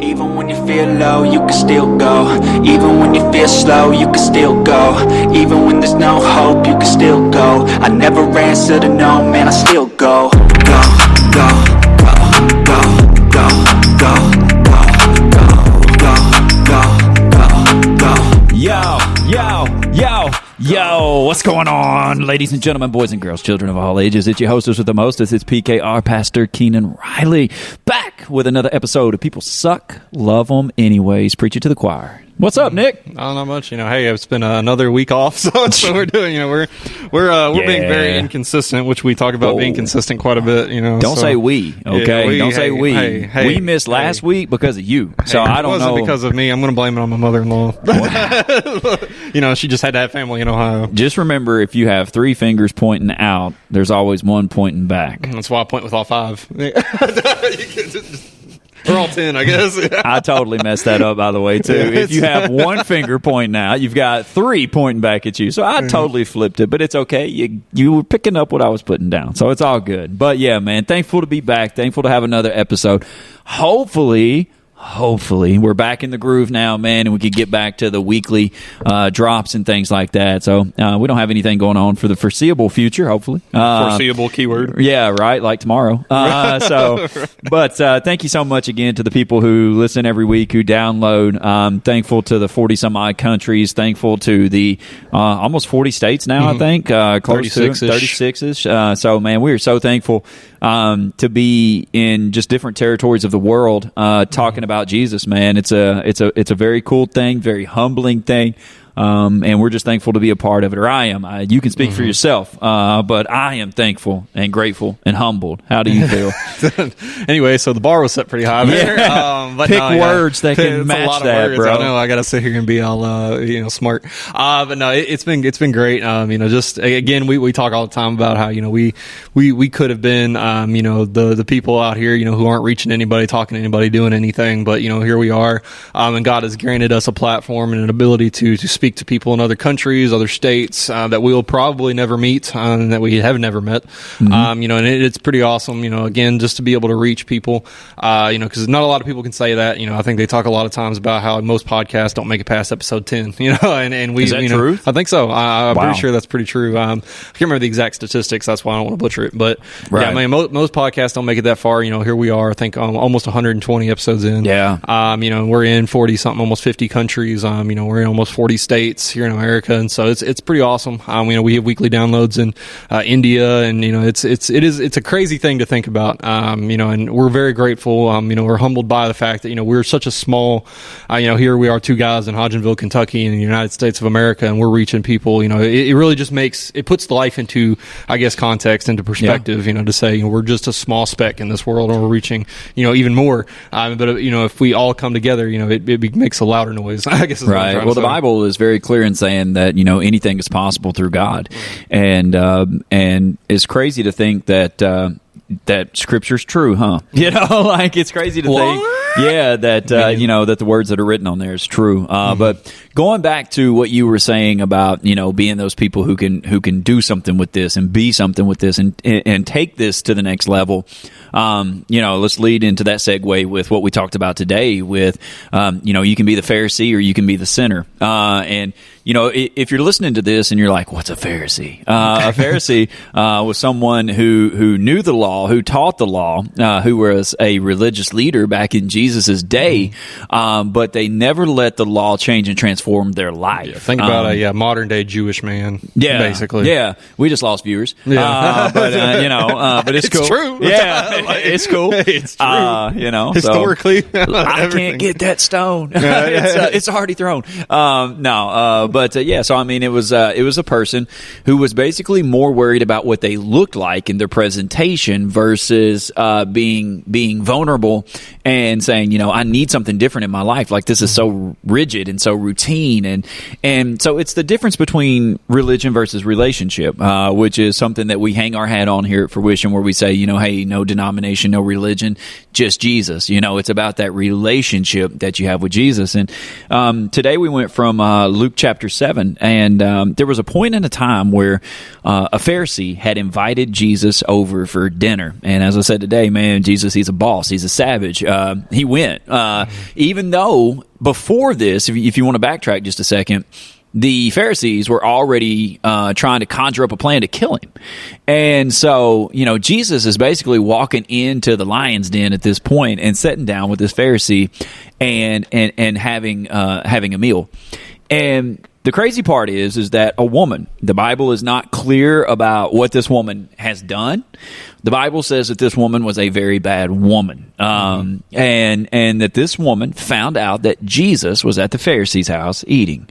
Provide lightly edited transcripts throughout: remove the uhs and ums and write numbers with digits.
Even when you feel low, you can still go. Even when you feel slow, you can still go. Even when there's no hope, you can still go. I never answer to no, man, I still go. Go, go, go, go, go, go, go, go, go, go, go. Yo, what's going on, ladies and gentlemen, boys and girls, children of all ages? It's your hostess with the mostest. It's PKR, Pastor Keenan Riley, back with another episode of People Suck, Love 'Em Anyways, preaching to the choir. What's up, Nick? Oh, not much. Hey, it's been another week off, so that's what we're doing. We're being very inconsistent, which we talk about being consistent quite a bit. Don't say we, okay? Yeah, don't say we. Hey, we missed last week because of you, so I don't know. It wasn't because of me. I'm going to blame it on my mother-in-law. She just had to have family in Ohio. Just remember, if you have three fingers pointing out, there's always one pointing back. That's why I point with all five. Or all 10, I guess. I totally messed that up, by the way, too. If you have one finger pointing out, you've got three pointing back at you. So I totally flipped it, but it's okay. You were picking up what I was putting down, so it's all good. But yeah, man, thankful to be back. Thankful to have another episode. Hopefully, we're back in the groove now, man, and we could get back to the weekly drops and things like that. So we don't have anything going on for the foreseeable future, hopefully. Foreseeable keyword. Yeah, right, like tomorrow. But thank you so much again to the people who listen every week, who download. Thankful to the 40-some-odd countries. Thankful to the almost 40 states now, I think. Close to 36-ish. So, man, we are so thankful to be in just different territories of the world talking about Jesus, man. It's a very cool thing, very humbling thing. And we're just thankful to be a part of it, or I am. You can speak for yourself, but I am thankful and grateful and humbled. How do you feel? Anyway, so the bar was set pretty high there. But pick words that can match that, bro. I know I got to sit here and be all smart. But no, it's been great. Just again, we talk all the time about how we could have been the people out here who aren't reaching anybody, talking to anybody, doing anything, but here we are, and God has granted us a platform and an ability to speak to people in other countries, other states that we'll probably never meet, and that we have never met. And it's pretty awesome. Again, just to be able to reach people. Because not a lot of people can say that. I think they talk a lot of times about how most podcasts don't make it past episode 10. And we. Is that true? I think so. I'm pretty sure that's pretty true. I can't remember the exact statistics. That's why I don't want to butcher it. But right. Yeah, most podcasts don't make it that far. Here we are. I think almost 120 episodes in. Yeah. We're in 40 something, almost 50 countries. We're in almost 40 states here in America, and so it's pretty awesome. We have weekly downloads in India, and it's a crazy thing to think about. And we're very grateful. We're humbled by the fact that we're such a small. Here we are, two guys in Hodgenville, Kentucky, in the United States of America, and we're reaching people. It really just puts the life into, I guess, context, into perspective. To say we're just a small speck in this world, and we're reaching even more. But if we all come together, it makes a louder noise. I guess is what I'm trying to say. The Bible is very clear in saying that anything is possible through God, and it's crazy to think that Scripture's true, huh? It's crazy to think, that that the words that are written on there is true. But going back to what you were saying about being those people who can do something with this and be something with this and take this to the next level. Let's lead into that segue with what we talked about today. With you can be the Pharisee or you can be the sinner, and if you're listening to this and you're like, what's a Pharisee? A Pharisee was someone who knew the law, who taught the law, who was a religious leader back in Jesus' day, but they never let the law change and transform their life. Yeah, think about a modern day Jewish man. Yeah, basically. Yeah, we just lost viewers. Yeah. But it's cool. True. Yeah, it's cool. It's true. Historically, so, I can't get that stone. It's already thrown. So I mean, it was a person who was basically more worried about what they looked like in their presentation versus being vulnerable and saying, I need something different in my life. Like, this is so rigid and so routine, and so it's the difference between religion versus relationship, which is something that we hang our hat on here at Fruition, where we say, hey, no denomination, no religion, just Jesus. It's about that relationship that you have with Jesus. And today we went from Luke chapter 7, and there was a point in a time where a Pharisee had invited Jesus over for dinner. sinner. And as I said today, man, Jesus, he's a boss. He's a savage. He went. Even though before this, if you want to backtrack just a second, the Pharisees were already trying to conjure up a plan to kill him. And so, Jesus is basically walking into the lion's den at this point and sitting down with this Pharisee and having a meal. And the crazy part is that a woman, the Bible is not clear about what this woman has done. The Bible says that this woman was a very bad woman. And that this woman found out that Jesus was at the Pharisee's house eating.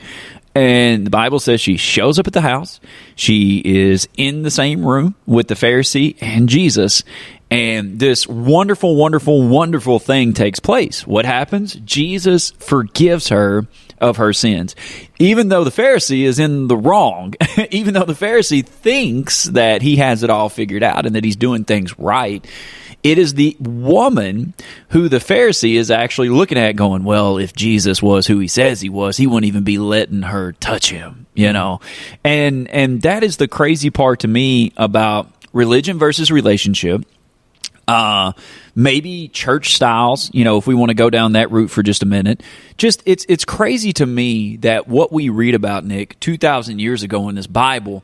And the Bible says she shows up at the house. She is in the same room with the Pharisee and Jesus. And this wonderful, wonderful, wonderful thing takes place. What happens? Jesus forgives her of her sins. Even though the Pharisee is in the wrong, even though the Pharisee thinks that he has it all figured out and that he's doing things right, it is the woman who the Pharisee is actually looking at going, well, if Jesus was who he says he was, he wouldn't even be letting her touch him, And that is the crazy part to me about religion versus relationship. Maybe church styles, if we want to go down that route for just a minute. It's crazy to me that what we read about, Nick, 2,000 years ago in this Bible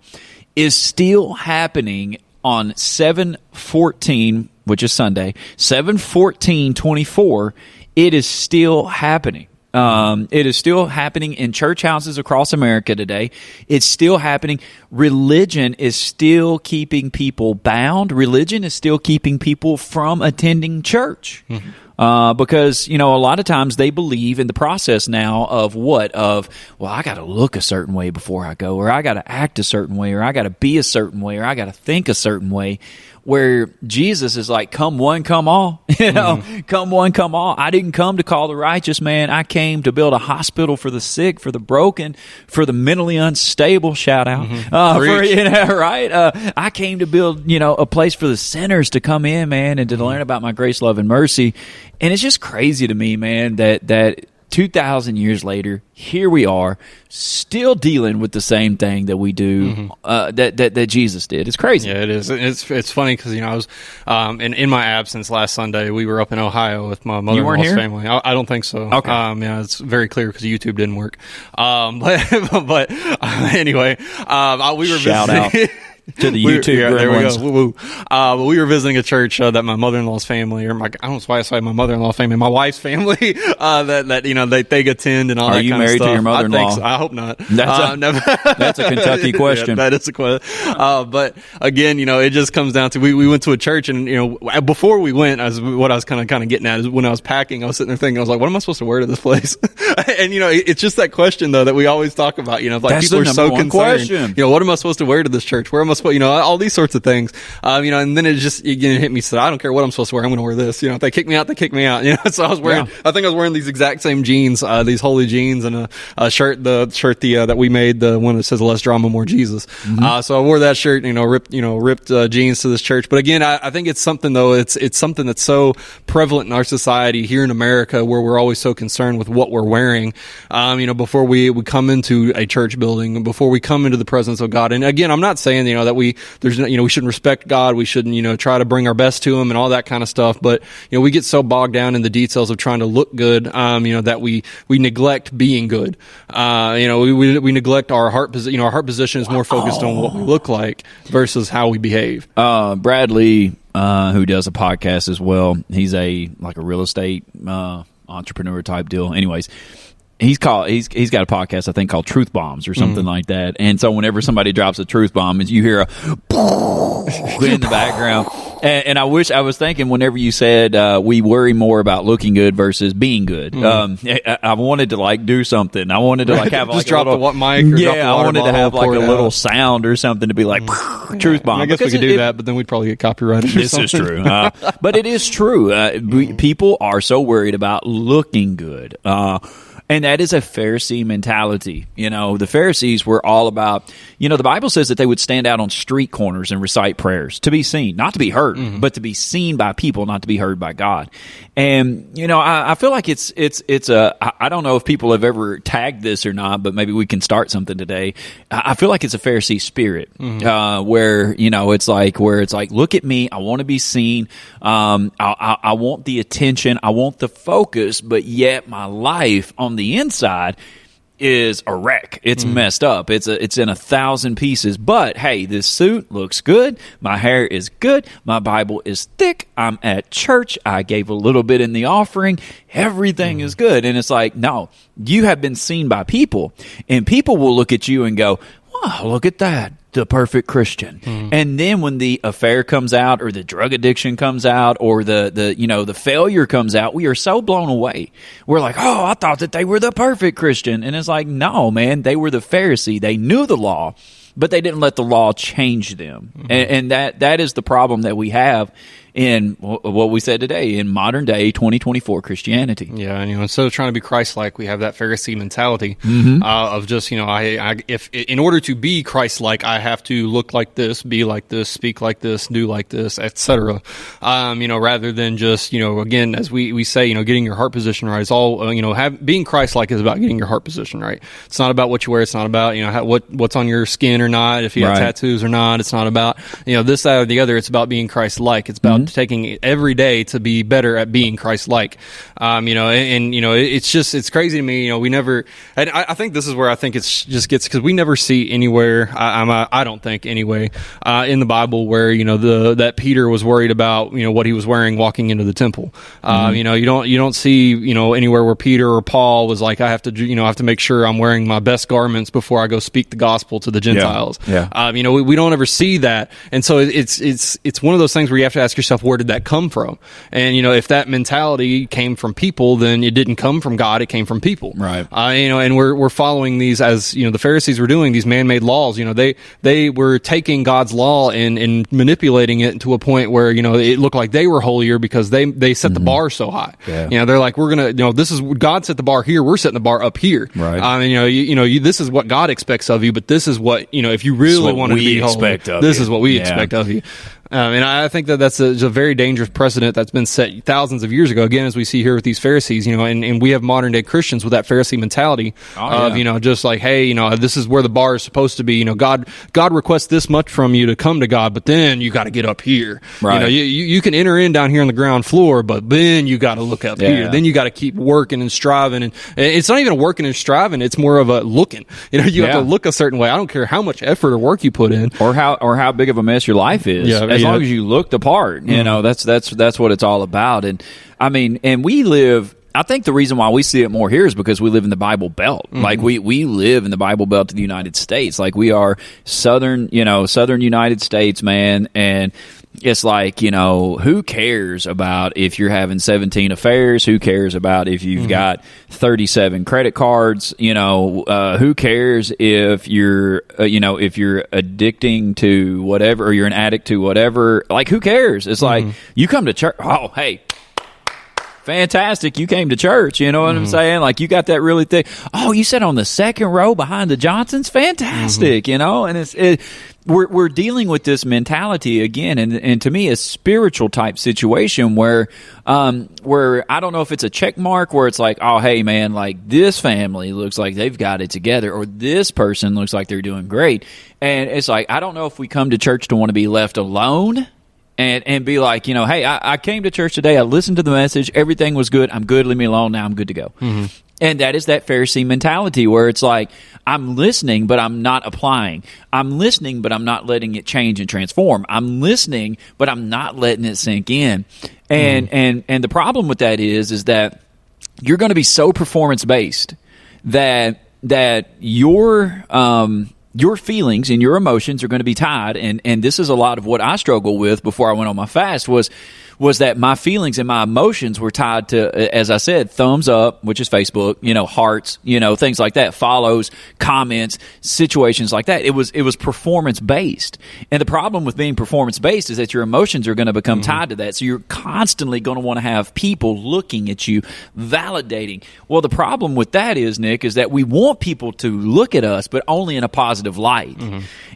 is still happening on 7/14, which is Sunday, 7/14/24. It is still happening. It is still happening in church houses across America today. It's still happening. Religion is still keeping people bound. Religion is still keeping people from attending church. Because, a lot of times they believe in the process now of what? Well, I got to look a certain way before I go, or I got to act a certain way, or I got to be a certain way, or I got to think a certain way. Where Jesus is like, come one, come all, come one, come all. I didn't come to call the righteous, man. I came to build a hospital for the sick, for the broken, for the mentally unstable, shout out. Right? I came to build, a place for the sinners to come in, man, and to learn about my grace, love, and mercy. And it's just crazy to me, man, that 2,000 years later, here we are, still dealing with the same thing that we do, that Jesus did. It's crazy. Yeah, it is. It's funny because I was in my absence last Sunday. We were up in Ohio with my mother-in-law's family. I don't think so. Okay. Yeah, it's very clear because YouTube didn't work. But anyway, we were shout visiting. out to the YouTube. There we go. Woo-woo. We were visiting a church that my mother-in-law's family, or I don't know why I say my mother-in-law family, my wife's family, that they attend and all that kind of stuff. Are you married to your mother-in-law? I think so. I hope not. That's a Kentucky question. Yeah, that is a question. But again, it just comes down to we went to a church, and before we went, what I was kind of getting at is when I was packing, I was sitting there thinking, I was like, what am I supposed to wear to this place? And it's just that question though that we always talk about. Like that's people are so concerned. Question. What am I supposed to wear to this church? Where am I supposed? All these sorts of things. And then it just hit me. So I don't care what I'm supposed to wear. I'm going to wear this. If they kick me out, they kick me out. So I was wearing. Yeah. I think I was wearing these exact same jeans, these holy jeans, and a shirt. The shirt that we made, the one that says "Less Drama, More Jesus." So I wore that shirt. Ripped jeans to this church. But again, I think it's something though. It's something that's so prevalent in our society here in America, where we're always so concerned with what we're wearing. Before we come into a church building, before we come into the presence of God. And again, I'm not saying that we shouldn't respect God. We shouldn't try to bring our best to Him and all that kind of stuff. But we get so bogged down in the details of trying to look good. That we neglect being good. We neglect our heart position. Our heart position is more focused on what we look like versus how we behave. Bradley, who does a podcast as well, he's a real estate entrepreneur type deal. Anyways, he's got a podcast, I think, called Truth Bombs or something like that. And so whenever somebody drops a truth bomb, you hear a in the background. And I was thinking whenever you said we worry more about looking good versus being good. I wanted to do something. I wanted to have just drop the mic. Or drop the I wanted to have a little sound or something to be truth bomb. I guess we could do that, but then we'd probably get copyrighted. This is true, but it is true. People are so worried about looking good. And that is a Pharisee mentality. The Pharisees were all about, the Bible says that they would stand out on street corners and recite prayers to be seen, not to be heard, but to be seen by people, not to be heard by God. And, I feel like it's I don't know if people have ever tagged this or not, but maybe we can start something today. I feel like it's a Pharisee spirit, where, it's like, look at me. I want to be seen. I want the attention. I want the focus, but yet my life on the inside is a wreck. It's messed up. It's in 1,000 pieces. But hey, this suit looks good. My hair is good. My Bible is thick. I'm at church. I gave a little bit in the offering. Everything is good. And it's like, no, you have been seen by people, and people will look at you and go, wow, look at that. The perfect Christian. And then when the affair comes out, or the drug addiction comes out, or the failure comes out, we are so blown away. We're like, oh, I thought that they were the perfect Christian. And it's like, no, man, they were the Pharisee. They knew the law, but they didn't let the law change them. And that is the problem that we have in what we said today, in modern day 2024 Christianity. Yeah, and instead of trying to be Christ-like, we have that Pharisee mentality of just, if in order to be Christ-like, I have to look like this, be like this, speak like this, do like this, etc. Rather than just, again, as we say, getting your heart position right. It's all, being Christ-like is about getting your heart position right. It's not about what you wear. It's not about, what's on your skin or not, if you have tattoos or not. It's not about, this, that, or the other. It's about being Christ-like. It's about taking it every day to be better at being Christ-like. It's crazy to me. We never, and I think this is where I think it's just gets, because we never see anywhere, I don't think anyway, in the Bible where, that Peter was worried about, what he was wearing walking into the temple. You don't see, anywhere where Peter or Paul was like, I have to make sure I'm wearing my best garments before I go speak the gospel to the Gentiles. Yeah. We don't ever see that. And so it's one of those things where you have to ask yourself, where did that come from? And, if that mentality came from people, then it didn't come from God, it came from people. Right. And we're following these, as, the Pharisees were doing, these man-made laws. They were taking God's law and manipulating it to a point where, it looked like they were holier because they set the bar so high. Yeah. They're like, we're going to, this is, God set the bar here, we're setting the bar up here. Right. This is what God expects of you, but this is what, if you really want to be holy, this is what we expect of you. And I think that's a very dangerous precedent that's been set thousands of years ago. Again, as we see here with these Pharisees, and we have modern day Christians with that Pharisee mentality of, just like, hey, this is where the bar is supposed to be. God requests this much from you to come to God, but then you got to get up here. Right. You can enter in down here on the ground floor, but then you got to look up here. Then you got to keep working and striving. And it's not even a working and striving. It's more of a looking. You have to look a certain way. I don't care how much effort or work you put in, or how big of a mess your life is. As long as you look the part, that's what it's all about. And I mean, and we live, I think the reason why we see it more here is because we live in the Bible Belt. Like we live in the Bible Belt of the United States. Like we are southern United States, man. And it's like, who cares about if you're having 17 affairs? Who cares about if you've got 37 credit cards? Who cares if you're, if you're addicting to whatever, or you're an addict to whatever? Like, who cares? It's like, you come to church. Oh, hey, fantastic. You came to church. You know what I'm saying? Like, you got that really thick. Oh, you sat on the second row behind the Johnsons. Fantastic. And we're dealing with this mentality again. And to me, a spiritual type situation where I don't know if it's a check mark where it's like, oh, hey man, like this family looks like they've got it together, or this person looks like they're doing great. And it's like, I don't know if we come to church to want to be left alone. And be like, hey, I came to church today. I listened to the message. Everything was good. I'm good. Leave me alone. Now I'm good to go. And that is that Pharisee mentality where it's like, I'm listening, but I'm not applying. I'm listening, but I'm not letting it change and transform. I'm listening, but I'm not letting it sink in. And the problem with that is that you're going to be so performance based that your feelings and your emotions are going to be tied, and this is a lot of what I struggled with before I went on my fast was was that my feelings and my emotions were tied to, as I said, thumbs up, which is Facebook, hearts, things like that, follows, comments, situations like that. It was performance based. And the problem with being performance based is that your emotions are going to become tied to that. So you're constantly going to want to have people looking at you, validating. Well, the problem with that is, Nick, is that we want people to look at us, but only in a positive light.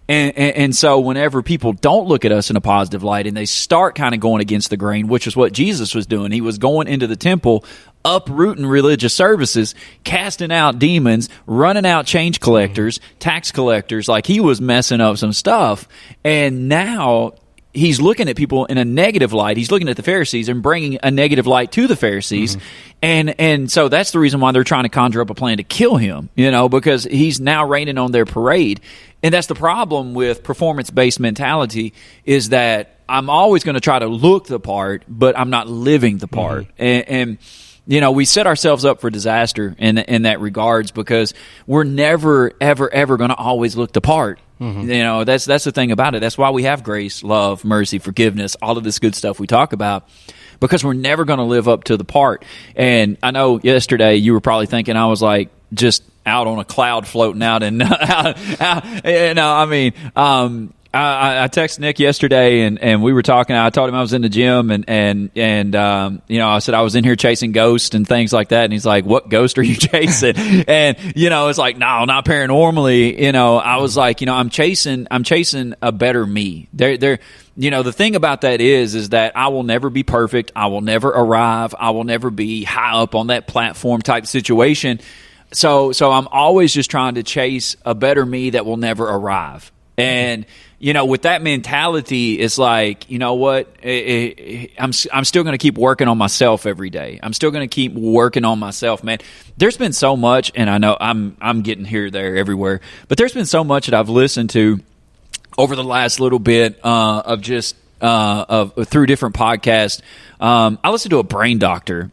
And so whenever people don't look at us in a positive light and they start kind of going against the grain, which is what Jesus was doing. He was going into the temple, uprooting religious services, casting out demons, running out change collectors, tax collectors, like he was messing up some stuff. And now he's looking at people in a negative light. He's looking at the Pharisees and bringing a negative light to the Pharisees. And so that's the reason why they're trying to conjure up a plan to kill him, because he's now raining on their parade. And that's the problem with performance-based mentality, is that I'm always going to try to look the part, but I'm not living the part. And we set ourselves up for disaster in that regards, because we're never, ever, ever going to always look the part. That's the thing about it. That's why we have grace, love, mercy, forgiveness, all of this good stuff we talk about, because we're never going to live up to the part. And I know yesterday you were probably thinking I was like just out on a cloud floating out, and I texted Nick yesterday, and we were talking. I told him I was in the gym, and I said I was in here chasing ghosts and things like that. And he's like, "What ghost are you chasing?" And it's like, no, not paranormally. I was like, I'm chasing a better me. The thing about that is that I will never be perfect. I will never arrive. I will never be high up on that platform type situation. So I'm always just trying to chase a better me that will never arrive. And with that mentality, it's like, you know what? I'm still going to keep working on myself every day. I'm still going to keep working on myself, man. There's been so much, and I know I'm getting here, there, everywhere, but there's been so much that I've listened to over the last little bit of just through different podcasts. I listened to a brain doctor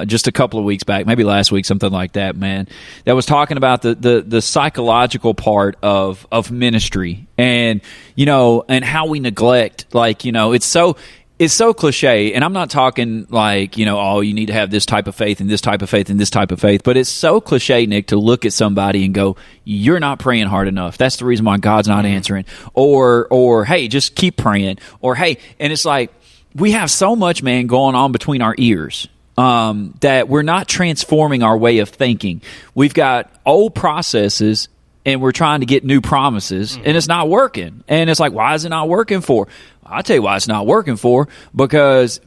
just a couple of weeks back, maybe last week, something like that, man, that was talking about the psychological part of ministry, and and how we neglect, it's so cliche, and I'm not talking like, oh, you need to have this type of faith and this type of faith and this type of faith, but it's so cliche, Nick, to look at somebody and go, you're not praying hard enough. That's the reason why God's not answering. Or hey, just keep praying. Or hey, and it's like, we have so much, man, going on between our ears. That we're not transforming our way of thinking. We've got old processes, and we're trying to get new promises, and it's not working. And it's like, why is it not working for? I'll tell you why it's not working for, because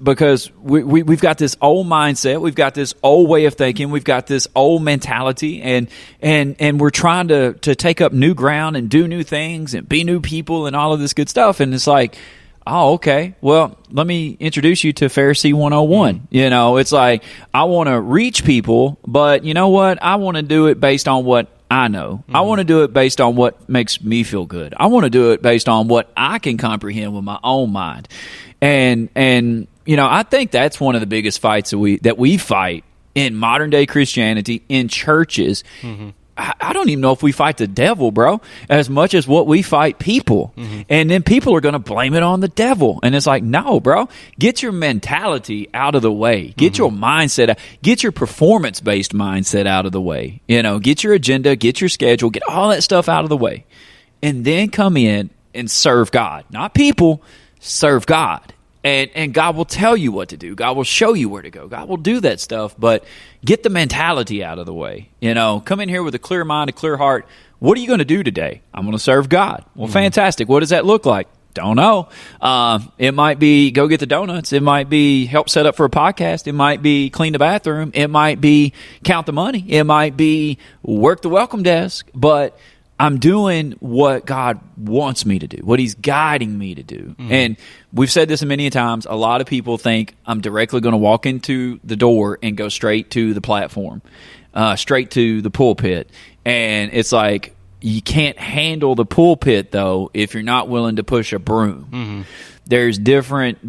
we've got this old mindset, we've got this old way of thinking, we've got this old mentality, and we're trying to take up new ground and do new things and be new people and all of this good stuff. And it's like, oh, okay. Well, let me introduce you to Pharisee 101. It's like, I want to reach people, but you know what? I want to do it based on what I know. I want to do it based on what makes me feel good. I want to do it based on what I can comprehend with my own mind. And I think that's one of the biggest fights that we fight in modern day Christianity, in churches. I don't even know if we fight the devil, bro, as much as what we fight people. And then people are going to blame it on the devil. And it's like, no, bro, get your mentality out of the way. Get your mindset out. Get your performance-based mindset out of the way. Get your agenda, get your schedule, get all that stuff out of the way. And then come in and serve God. Not people, serve God. And God will tell you what to do. God will show you where to go. God will do that stuff, but get the mentality out of the way. Come in here with a clear mind, a clear heart. What are you going to do today? I'm going to serve God. Well, fantastic. What does that look like? Don't know. It might be go get the donuts. It might be help set up for a podcast. It might be clean the bathroom. It might be count the money. It might be work the welcome desk. But I'm doing what God wants me to do, what He's guiding me to do. And we've said this many times. A lot of people think I'm directly going to walk into the door and go straight to the platform, straight to the pulpit. And it's like, you can't handle the pulpit, though, if you're not willing to push a broom. There's different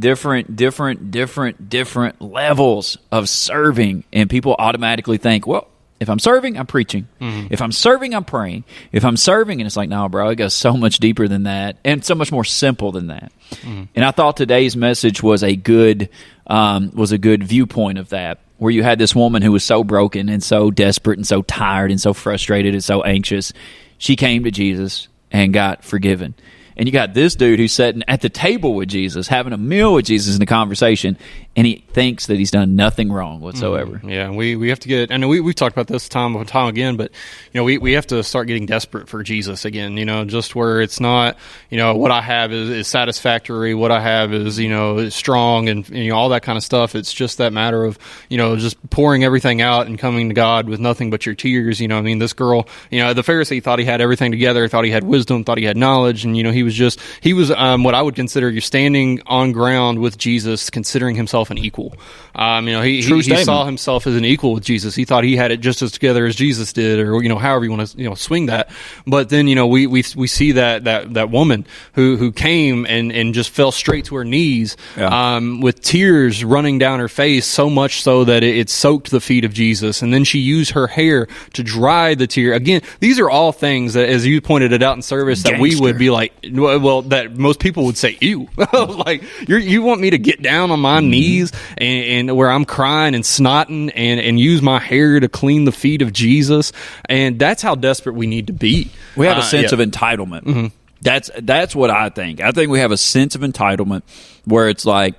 levels of serving, and people automatically think, well, If I'm serving, I'm preaching. If I'm serving, I'm praying. If I'm serving, and it's like, no, bro, it goes so much deeper than that and so much more simple than that. And I thought today's message was a good viewpoint of that, where you had this woman who was so broken and so desperate and so tired and so frustrated and so anxious. She came to Jesus and got forgiven. And you got this dude who's sitting at the table with Jesus, having a meal with Jesus in the conversation, and he thinks that he's done nothing wrong whatsoever. Yeah, we have to get, and we've talked about this time and time again, but, we have to start getting desperate for Jesus again, just where it's not, what I have is satisfactory, what I have is strong, and, all that kind of stuff. It's just that matter of, just pouring everything out and coming to God with nothing but your tears. This girl, the Pharisee thought he had everything together, thought he had wisdom, thought he had knowledge, and, he was what I would consider you're standing on ground with Jesus, considering himself an equal. He saw himself as an equal with Jesus. He thought he had it just as together as Jesus did, or however you want to swing that. But then we see that woman who came and just fell straight to her knees, with tears running down her face, so much so that it soaked the feet of Jesus. And then she used her hair to dry the tear. Again, these are all things that, as you pointed it out in service, that we would be like, well, that most people would say, ew. Like, you want me to get down on my knees and where I'm crying and snotting and use my hair to clean the feet of Jesus? And that's how desperate we need to be. We have a sense of entitlement. That's what I think. I think we have a sense of entitlement where it's like,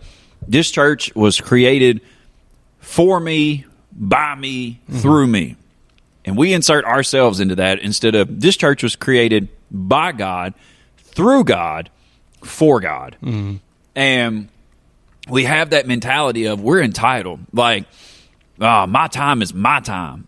this church was created for me, by me, through me. And we insert ourselves into that instead of, this church was created by God, through God, for God. And we have that mentality of, we're entitled. Like, my time is my time,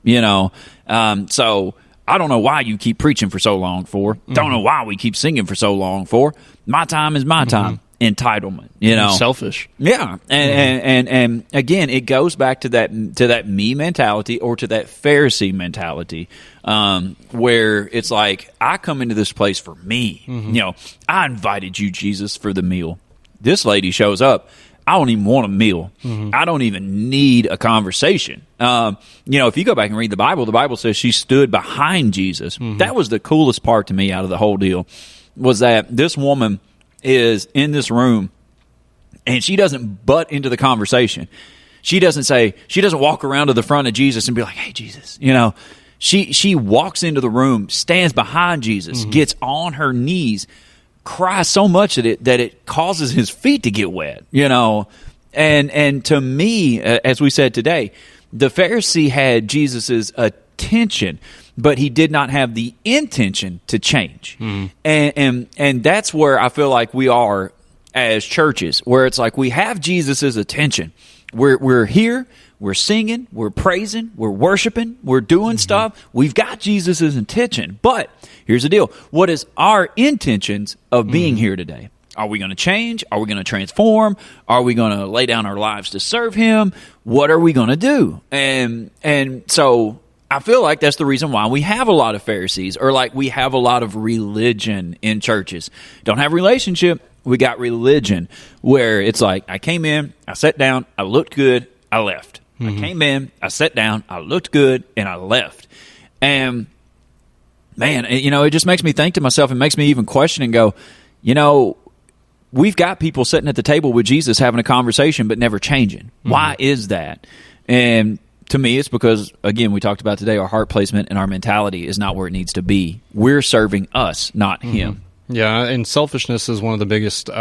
So I don't know why you keep preaching for so long for. Don't know why we keep singing for so long for. My time is my time. Entitlement, selfish. Yeah, and again, it goes back to that me mentality, or to that Pharisee mentality, where it's like, I come into this place for me. I invited you, Jesus, for the meal. This lady shows up. I don't even want a meal. I don't even need a conversation. If you go back and read the Bible says she stood behind Jesus. That was the coolest part to me out of the whole deal, was that this woman is in this room and she doesn't butt into the conversation. She doesn't walk around to the front of Jesus and be like, hey, Jesus, she walks into the room, stands behind Jesus, gets on her knees, cries so much that it causes his feet to get wet, and to me, as we said today, the Pharisee had Jesus's attention, but he did not have the intention to change. And that's where I feel like we are as churches, where it's like, we have Jesus's attention. We're here, we're singing, we're praising, we're worshiping, we're doing stuff. We've got Jesus's attention. But here's the deal. What is our intentions of being here today? Are we going to change? Are we going to transform? Are we going to lay down our lives to serve him? What are we going to do? And so I feel like that's the reason why we have a lot of Pharisees, or like we have a lot of religion in churches. Don't have relationship. We got religion, where it's like, I came in, I sat down, I looked good, I left. I came in, I sat down, I looked good, and I left. And man, it just makes me think to myself, and makes me even question and go, we've got people sitting at the table with Jesus having a conversation but never changing. Why is that? And to me, it's because, again, we talked about today, our heart placement and our mentality is not where it needs to be. We're serving us, not him. Yeah, and selfishness is one of the biggest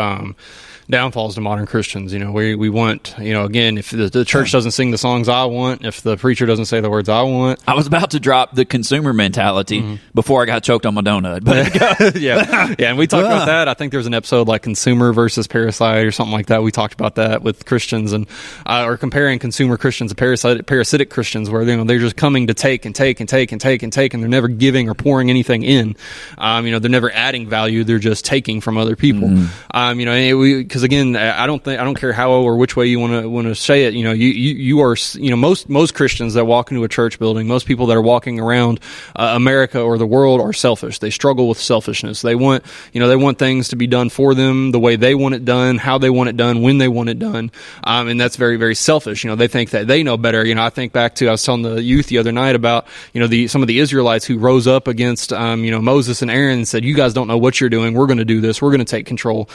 downfalls to modern Christians. We want, again, if the church doesn't sing the songs I want, if the preacher doesn't say the words I want. I was about to drop the consumer mentality before I got choked on my donut. But yeah, and we talked about that. I think there's an episode like consumer versus parasite or something like that. We talked about that with Christians, and or comparing consumer Christians to parasitic Christians, where they're just coming to take and take and take and take and take, and they're never giving or pouring anything in. They're never adding value. They're just taking from other people. because again, I don't care how or which way you want to say it. You are, most Christians that walk into a church building, most people that are walking around America or the world are selfish. They struggle with selfishness. They want things to be done for them the way they want it done, how they want it done, when they want it done, and that's very, very selfish. They think that they know better. I think back to, I was telling the youth the other night about some of the Israelites who rose up against Moses and Aaron and said, "You guys don't know what you're doing. We're going to do this. We're going to take control."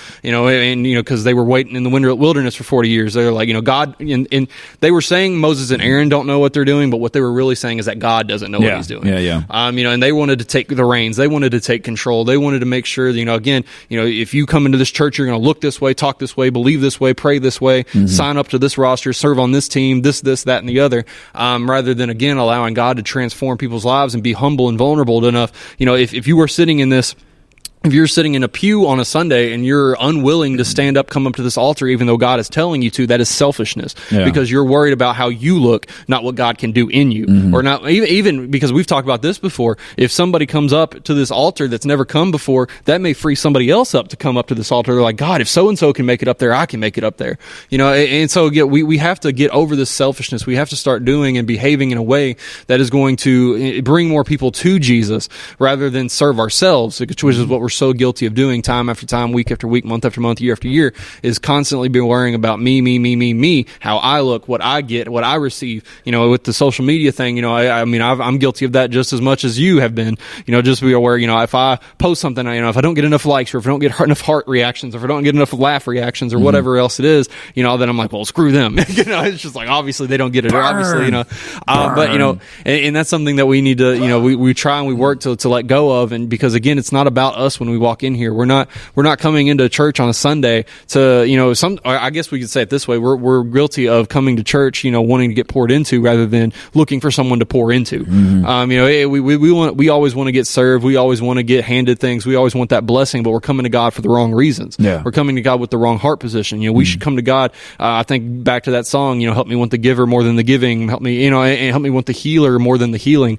Because they were waiting in the wilderness for 40 years. They were like, God, and they were saying Moses and Aaron don't know what they're doing, but what they were really saying is that God doesn't know what he's doing. And they wanted to take the reins. They wanted to take control. They wanted to make sure that, if you come into this church, you're going to look this way, talk this way, believe this way, pray this way, sign up to this roster, serve on this team, this, that, and the other, rather than, again, allowing God to transform people's lives and be humble and vulnerable enough. If you were sitting in this, if you're sitting in a pew on a Sunday and you're unwilling to stand up, come up to this altar, even though God is telling you to, that is selfishness, because you're worried about how you look, not what God can do in you, or not even because we've talked about this before. If somebody comes up to this altar that's never come before, that may free somebody else up to come up to this altar. They're like, God, if so-and-so can make it up there, I can make it up there. And so we have to get over this selfishness. We have to start doing and behaving in a way that is going to bring more people to Jesus rather than serve ourselves, which is what we're so guilty of doing time after time, week after week, month after month, year after year, is constantly be worrying about me, how I look, what I get, what I receive. With the social media thing, I'm guilty of that just as much as you have been. Just be aware, if I post something, if I don't get enough likes, or if I don't get enough heart reactions, or if I don't get enough laugh reactions, or whatever else it is, then I'm like, well, screw them. It's just like, obviously they don't get it. Or obviously, but and that's something that we need to, we try and we work to let go of. And because again, it's not about us when we walk in here. We're not coming into church on a Sunday to, I guess we could say it this way. We're guilty of coming to church, wanting to get poured into rather than looking for someone to pour into. We always want to get served. We always want to get handed things. We always want that blessing, but we're coming to God for the wrong reasons. We're coming to God with the wrong heart position. We should come to God. I think back to that song, help me want the giver more than the giving. Help me, and help me want the healer more than the healing.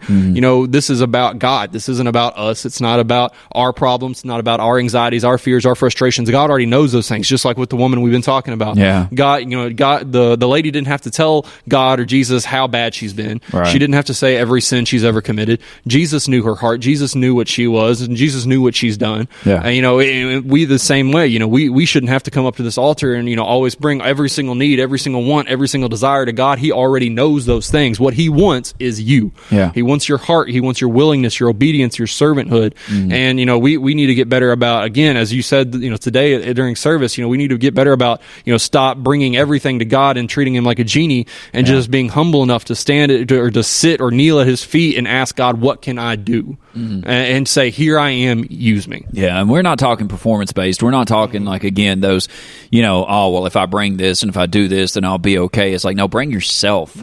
This is about God. This isn't about us. It's not about our problems. It's not about our anxieties, our fears, our frustrations. God already knows those things, just like with the woman we've been talking about. God, the lady didn't have to tell God or Jesus how bad she's been. She didn't have to say every sin she's ever committed. Jesus knew her heart. Jesus knew what she was, and Jesus knew what she's done. And, we the same way. We shouldn't have to come up to this altar and always bring every single need, every single want, every single desire to God. He already knows those things. What he wants is you. He wants your heart. He wants your willingness, your obedience, your servanthood. And we need to get better about, again, as you said, today during service, we need to get better about, stop bringing everything to God and treating him like a genie, and just being humble enough to stand or to sit or kneel at his feet and ask God, what can I do? And say, here I am, use me. And we're not talking performance based. We're not talking like, again, those, if I bring this and if I do this, then I'll be okay. It's like, no, bring yourself.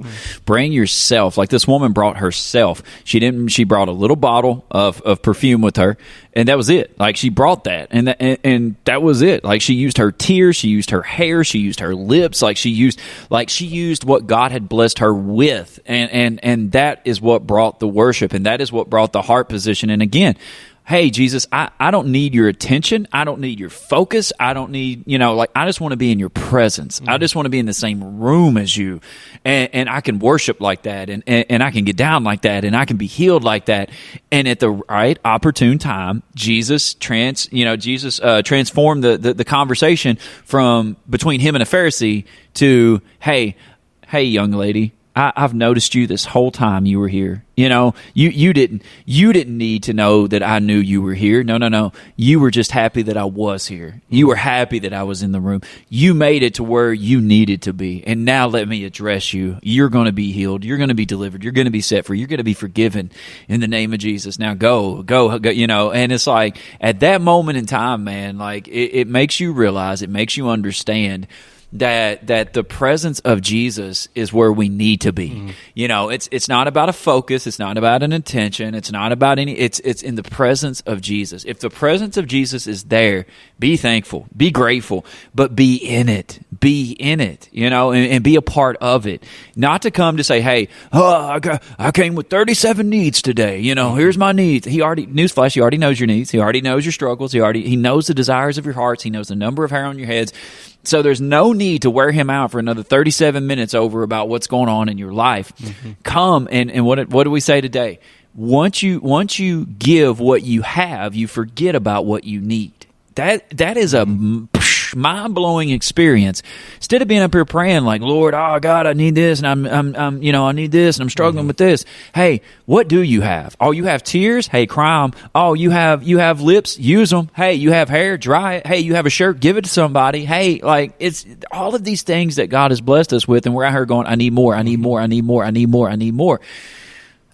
Bring yourself. Like this woman brought herself. She brought a little bottle of perfume with her, and that was it. Like she brought that, and that was it. Like she used her tears, she used her hair, she used her lips. Like she used what God had blessed her with, and that is what brought the worship, and that is what brought the heart position. And again, hey, Jesus, I don't need your attention. I don't need your focus. I don't need, I just want to be in your presence. I just want to be in the same room as you. And I can worship like that, and I can get down like that, and I can be healed like that. And at the right opportune time, Jesus transformed the conversation from between him and a Pharisee to, hey, young lady, I've noticed you this whole time you were here. You didn't need to know that I knew you were here. No. You were just happy that I was here. You were happy that I was in the room. You made it to where you needed to be. And now let me address you. You're going to be healed. You're going to be delivered. You're going to be set free. You're going to be forgiven in the name of Jesus. Now go, and it's like at that moment in time, man, like it makes you realize, it makes you understand that the presence of Jesus is where we need to be. You know, it's not about a focus, it's not about an intention, it's not about it's in the presence of Jesus. If the presence of Jesus is there, be thankful, be grateful, but be in it. Be in it, you know, and be a part of it. Not to come to say, hey, I came with 37 needs today. You know, here's my needs. Newsflash, he already knows your needs. He already knows your struggles. He knows the desires of your hearts. He knows the number of hair on your heads. So there's no need to wear him out for another 37 minutes over about what's going on in your life. Come and what do we say today? Once you give what you have, you forget about what you need. That is a mind-blowing experience. Instead of being up here praying like, Lord, oh God, I need this, and I'm I need this, and I'm struggling with this. Hey, what do you have? Oh, you have tears? Hey, cry 'em. Oh, you have lips? Use them. Hey, you have hair? Dry it. Hey, you have a shirt? Give it to somebody. Hey, like, it's all of these things that God has blessed us with, and we're out here going, I need more, I need more, I need more, I need more, I need more.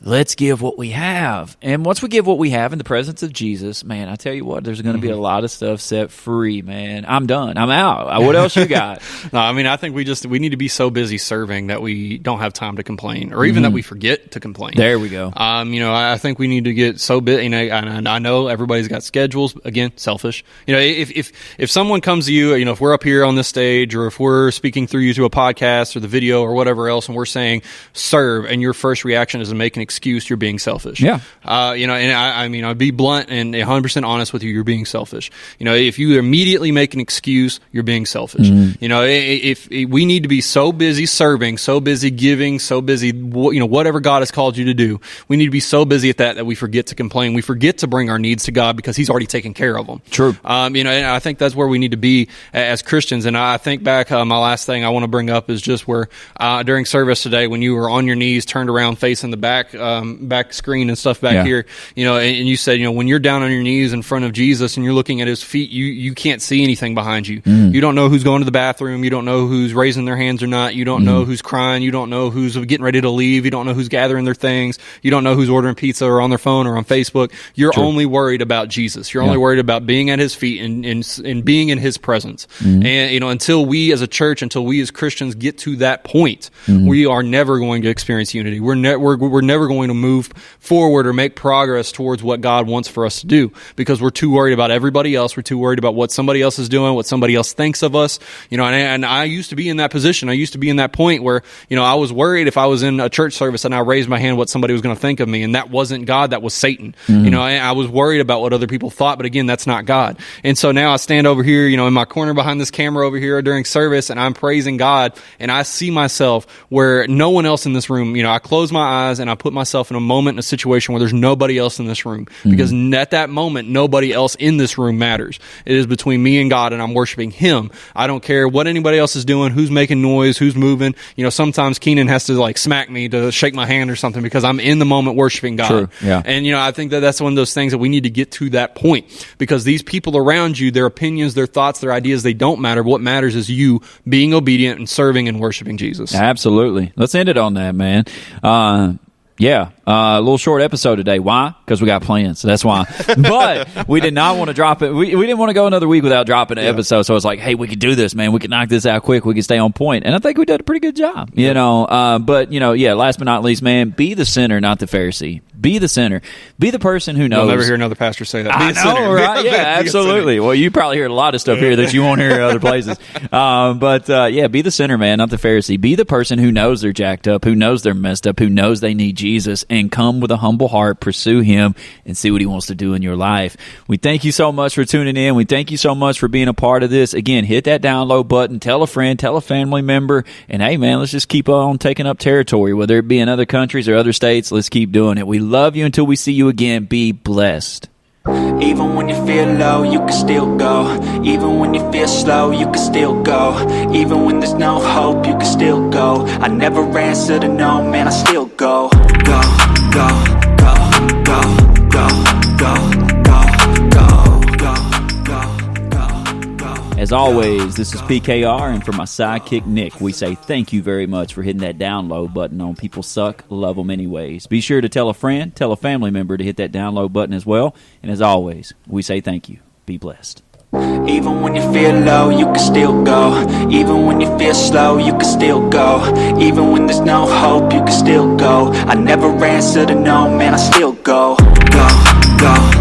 Let's give what we have. And once we give what we have in the presence of Jesus, man, I tell you what, there's going to be a lot of stuff set free, man. I'm done. I'm out. What else you got? No, I mean, I think we need to be so busy serving that we don't have time to complain, or even that we forget to complain. There we go. I think we need to get so busy. And I know everybody's got schedules. Again, selfish. You know, if someone comes to you, you know, if we're up here on this stage, or if we're speaking through you to a podcast or the video or whatever else, and we're saying serve, and your first reaction is to make an excuse, you're being selfish. Yeah. And I mean, I'd be blunt and 100% honest with you, you're being selfish. You know, if you immediately make an excuse, you're being selfish. You know, if we need to be so busy serving, so busy giving, so busy, you know, whatever God has called you to do, we need to be so busy at that we forget to complain. We forget to bring our needs to God because He's already taken care of them. True. And I think that's where we need to be as Christians. And I think back, my last thing I want to bring up is just where during service today, when you were on your knees, turned around facing the back screen and stuff back here, you know, and you said, you know, when you're down on your knees in front of Jesus and you're looking at His feet, you can't see anything behind you. You don't know who's going to the bathroom. You don't know who's raising their hands or not. You don't know who's crying. You don't know who's getting ready to leave. You don't know who's gathering their things. You don't know who's ordering pizza or on their phone or on Facebook. You're only worried about Jesus. You're only worried about being at His feet and being in His presence. And, you know, until we as a church, until we as Christians get to that point, we are never going to experience unity. We're never going to move forward or make progress towards what God wants for us to do, because we're too worried about everybody else. We're too worried about what somebody else is doing, what somebody else thinks of us. You know, and I used to be in that position. I used to be in that point where, you know, I was worried if I was in a church service and I raised my hand what somebody was going to think of me, and that wasn't God, that was Satan. You know, I was worried about what other people thought, but again, that's not God. And so now I stand over here, you know, in my corner behind this camera over here during service, and I'm praising God, and I see myself where no one else in this room, you know, I close my eyes and I put myself in a moment, in a situation where there's nobody else in this room, because at that moment, nobody else in this room matters. It is between me and God, and I'm worshiping Him. I don't care what anybody else is doing, who's making noise, who's moving. You know, sometimes Keenan has to like smack me to shake my hand or something, because I'm in the moment worshiping God. True. Yeah. And, you know, I think that's one of those things that we need to get to that point, because these people around you, their opinions, their thoughts, their ideas, they don't matter. What matters is you being obedient and serving and worshiping Jesus. Absolutely. Let's end it on that, man. A little short episode today. Why? Because we got plans. So that's why. But we did not want to drop it. We didn't want to go another week without dropping an episode. So it's like, hey, we could do this, man. We could knock this out quick. We could stay on point. And I think we did a pretty good job, you know. But, you know, last but not least, man, be the sinner, not the Pharisee. Be the sinner. Be the person who knows. You'll never hear another pastor say that. Be I a sinner. know, right? Yeah, absolutely. Well, you probably hear a lot of stuff here that you won't hear other places. Be the sinner, man, not the Pharisee. Be the person who knows they're jacked up, who knows they're messed up, who knows they need Jesus, and come with a humble heart, pursue Him, and see what He wants to do in your life. We thank you so much for tuning in. We thank you so much for being a part of this. Again, hit that download button, tell a friend, tell a family member, and hey, man, let's just keep on taking up territory, whether it be in other countries or other states. Let's keep doing it. We love you until we see you again. Be blessed. Even when you feel low, you can still go. Even when you feel slow, you can still go. Even when there's no hope, you can still go. I never answer to no, man, I still go. Go, go, go, go, go, go, go, go, go, go. As always, this is PKR, and for my sidekick Nick, we say thank you very much for hitting that download button on People Suck, Love 'Em Anyways. Be sure to tell a friend, tell a family member to hit that download button as well. And as always, we say thank you. Be blessed. Even when you feel low, you can still go. Even when you feel slow, you can still go. Even when there's no hope, you can still go. I never answer to no, man, I still go. Go, go.